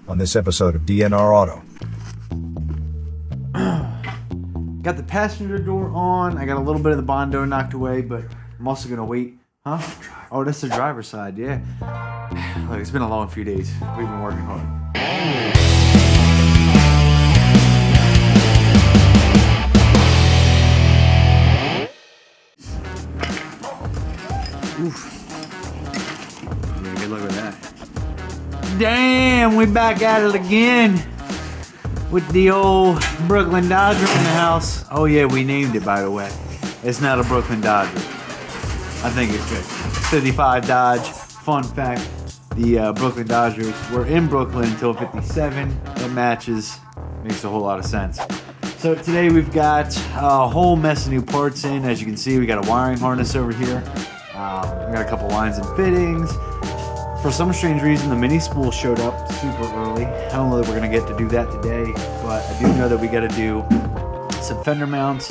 on this episode of DNR Auto. Got the passenger door on. I got a little bit of the Bondo knocked away, but I'm also gonna wait. Huh? Oh, that's the driver's side, yeah. Look, it's been a long few days. We've been working hard. Oof. Get a good look at that. Damn, we back at it again. With the old Brooklyn Dodger in the house. Oh yeah, we named it, by the way. It's not a Brooklyn Dodger. I think it's good. 55 Dodge. Fun fact, the Brooklyn Dodgers were in Brooklyn until 57. It matches. Makes a whole lot of sense. So today we've got a whole mess of new parts in. As you can see, we got a wiring harness over here. We got a couple lines and fittings. For some strange reason, the mini spool showed up super early. I don't know that we're gonna get to do that today, but I do know that we gotta do some fender mounts.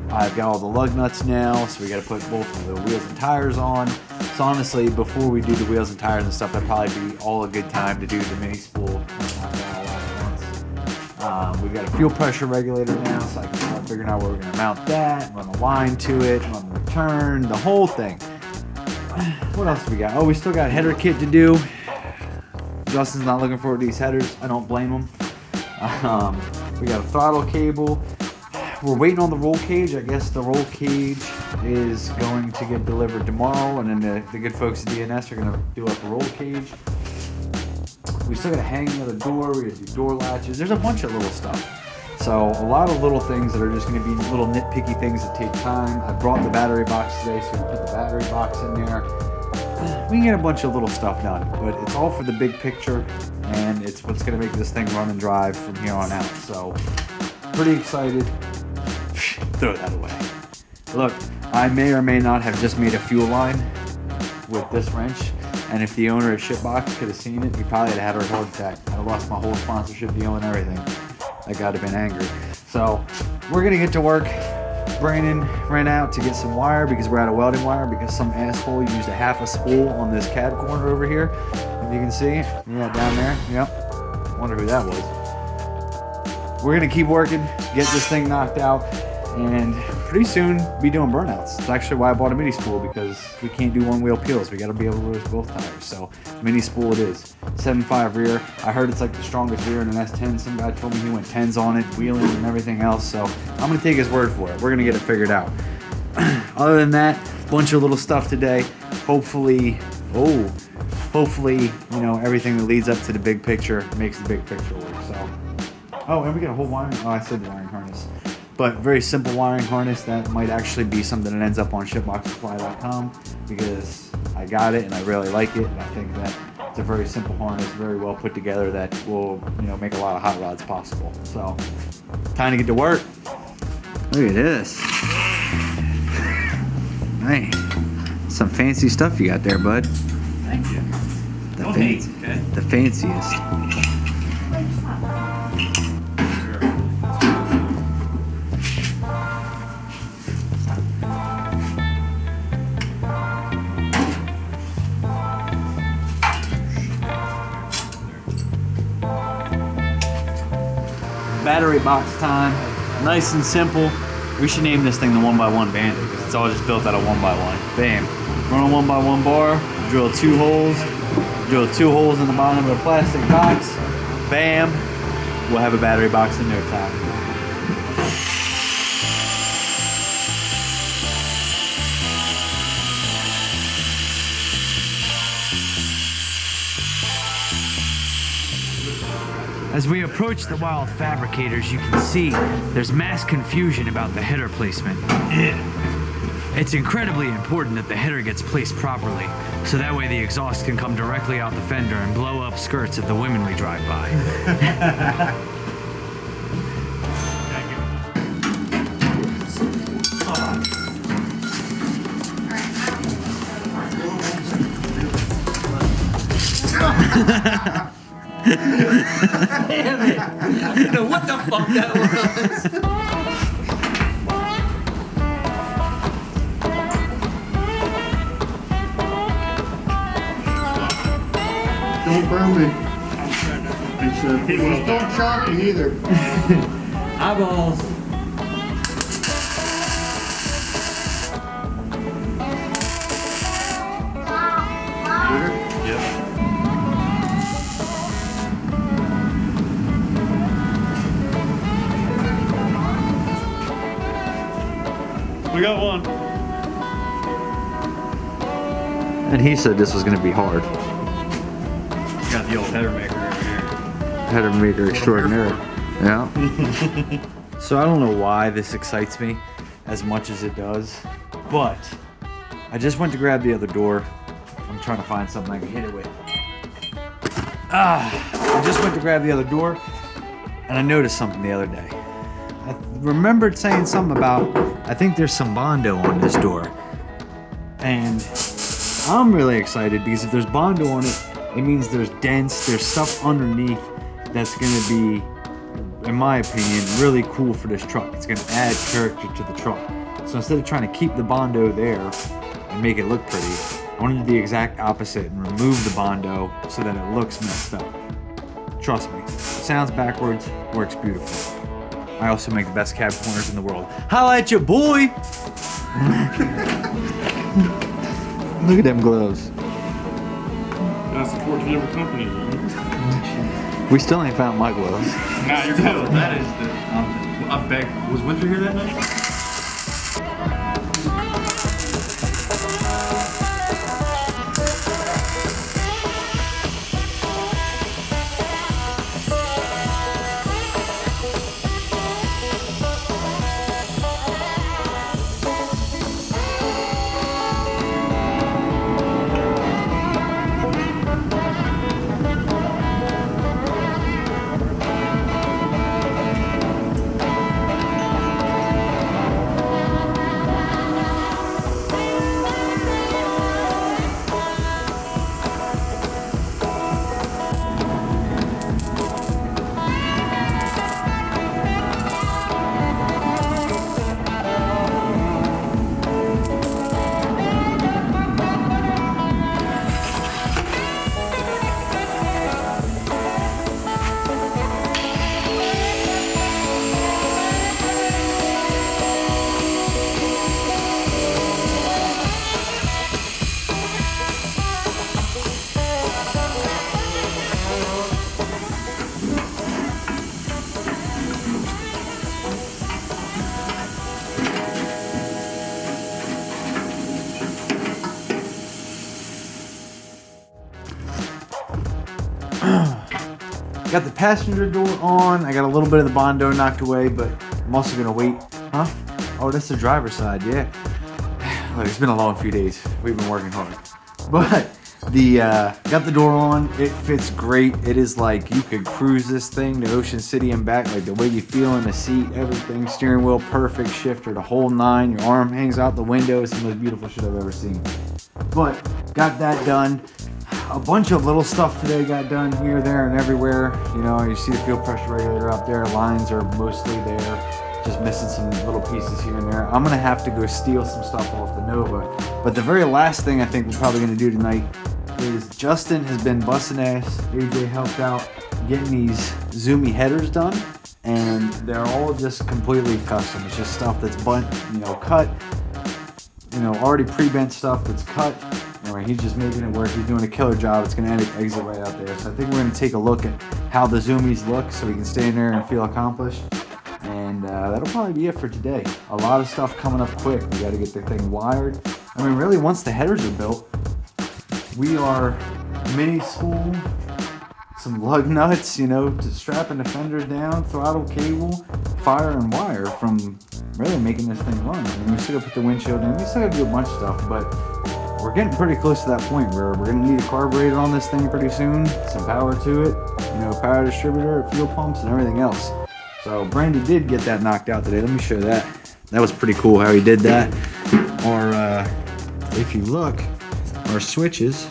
I've got all the lug nuts now, so we gotta put both of the wheels and tires on. So honestly, before we do the wheels and tires and stuff, that'd probably be all a good time to do the mini spool. We've got a fuel pressure regulator now, so I can start figuring out where we're gonna mount that, run a line to it, run the return, the whole thing. What else do we got? Oh, we still got header kit to do. Justin's not looking forward to these headers. I don't blame him. We got a throttle cable. We're waiting on the roll cage. I guess the roll cage is going to get delivered tomorrow, and then the good folks at DNS are going to do up a roll cage. We still got to hang the door. We got to do door latches. There's a bunch of little stuff. So a lot of little things that are just going to be little nitpicky things that take time. I brought the battery box today, so we can put the battery box in there. We can get a bunch of little stuff done, but it's all for the big picture, and it's what's going to make this thing run and drive from here on out. So pretty excited. Throw that away. Look, I may or may not have just made a fuel line with this wrench, and if the owner of SHITBOX could have seen it, he probably would have had a heart attack. I'd have lost my whole sponsorship deal and everything. That guy would have been angry. So we're gonna get to work. Brandon ran out to get some wire because we're out of welding wire because some asshole used a half a spool on this cab corner over here. If you can see, yeah, down there. Yep. Wonder who that was. We're gonna keep working, get this thing knocked out, and pretty soon be doing burnouts. It's actually why I bought a mini spool, because we can't do one wheel peels. We gotta be able to roast both tires. So mini spool it is. 7.5 rear. I heard it's like the strongest rear in an S10. Some guy told me he went 10s on it, wheeling and everything else. So I'm gonna take his word for it. We're gonna get it figured out. Other than that, bunch of little stuff today. Hopefully, you know, everything that leads up to the big picture makes the big picture work. So, oh, and we got a whole wiring. Oh, I said wiring harness. But very simple wiring harness that might actually be something that ends up on SHITBOXSupply.com, because I got it and I really like it, and I think that it's a very simple harness, very well put together, that will, you know, make a lot of hot rods possible. So, time to get to work. Look at this. Hey, some fancy stuff you got there, bud. Thank you. The fanciest. Battery box time. Nice and simple. We should name this thing the 1x1 Bandit, because it's all just built out of 1x1. Bam. Run a 1x1 bar, drill 2 holes, drill 2 holes in the bottom of a plastic box. Bam. We'll have a battery box in no time. As we approach the Wild Fabricators, you can see there's mass confusion about the header placement. It's incredibly important that the header gets placed properly, so that way the exhaust can come directly out the fender and blow up skirts of the women we drive by. Damn it! I don't know what the fuck that was. Don't burn me. Just don't shock me either. Eyeballs. We got one. And he said this was going to be hard. Got the old header maker over here. Header maker extraordinaire. Yeah. So I don't know why this excites me as much as it does, but I just went to grab the other door. I'm trying to find something I can hit it with. I just went to grab the other door and I noticed something the other day. I remembered saying something about, I think there's some Bondo on this door. And I'm really excited because if there's Bondo on it, it means there's dents, there's stuff underneath that's gonna be, in my opinion, really cool for this truck. It's gonna add character to the truck. So instead of trying to keep the Bondo there and make it look pretty, I want to do the exact opposite and remove the Bondo so that it looks messed up. Trust me, sounds backwards, works beautiful. I also make the best cab corners in the world. Holla at your boy! Look at them gloves. I support to different companies, man. We still ain't found my gloves. Nah, you're covered. That is the. I beg. Was Winter here that night? Got the passenger door on. I got a little bit of the Bondo knocked away, but I'm also gonna wait. Huh? Oh, that's the driver's side, yeah. Look, it's been a long few days. We've been working hard. But the got the door on. It fits great. It is like you could cruise this thing to Ocean City and back. Like the way you feel in the seat, everything. Steering wheel, perfect. Shifter, the whole nine. Your arm hangs out the window. It's the most beautiful shit I've ever seen. But got that done. A bunch of little stuff today got done here, there, and everywhere. You know, you see the fuel pressure regulator out there. Lines are mostly there. Just missing some little pieces here and there. I'm gonna have to go steal some stuff off the Nova. But the very last thing I think we're probably gonna do tonight is Justin has been busting ass. AJ helped out getting these Zoomie headers done, and they're all just completely custom. It's just stuff that's cut, already pre-bent stuff that's cut. Anyway, he's just making it work. He's doing a killer job. It's gonna exit right out there. So I think we're gonna take a look at how the Zoomies look so we can stay in there and feel accomplished. And that'll probably be it for today. A lot of stuff coming up quick. We got to get the thing wired. I mean, really, once the headers are built, we are mini spool, some lug nuts, to strapping the fenders down, throttle cable, fire and wire from really making this thing run. I mean, we still got to put the windshield in. We still got to do a bunch of stuff, but we're getting pretty close to that point where we're going to need a carburetor on this thing pretty soon, some power to it, power distributor, fuel pumps, and everything else. So Brandy did get that knocked out today. Let me show that. That was pretty cool how he did that. Or if you look, our switches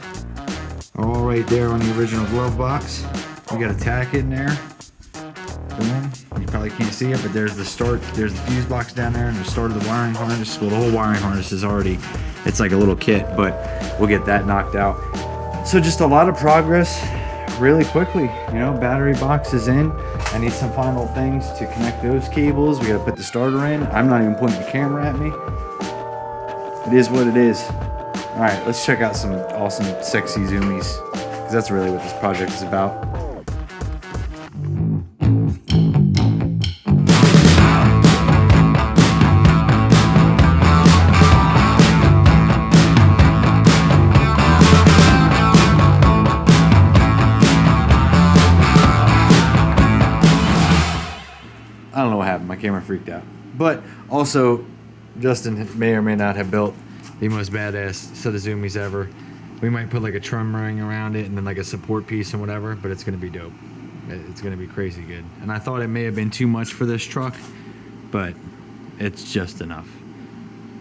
are all right there on the original glove box. We got a tack in there. Boom. You probably can't see it, but there's the start. There's the fuse box down there and the start of the wiring harness. Well, the whole wiring harness is already, it's like a little kit, but we'll get that knocked out. So just a lot of progress. really quickly. You know, battery box is in. I need some final things to connect those cables. We gotta put the starter in. I'm not even pointing the camera at me. It is what it is. All right, let's check out some awesome, sexy zoomies, because that's really what this project is about. I don't know what happened. My camera freaked out. But also, Justin may or may not have built the most badass set of zoomies ever. We might put like a trim ring around it and then like a support piece and whatever, but it's gonna be dope. It's gonna be crazy good. And I thought it may have been too much for this truck, but it's just enough.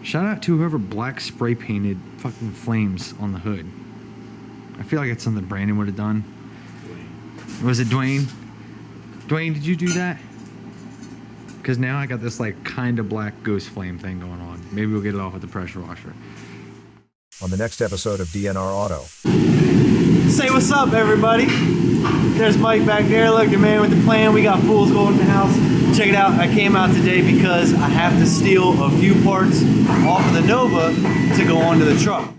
Shout out to whoever black spray painted fucking flames on the hood. I feel like it's something Brandon would have done. Was it Dwayne? Dwayne, did you do that? Because now I got this like kind of black ghost flame thing going on. Maybe we'll get it off with the pressure washer. On the next episode of DNR Auto. Say what's up, everybody. There's Mike back there. Look, the man with the plan. We got fools going in the house. Check it out. I came out today because I have to steal a few parts off of the Nova to go onto the truck.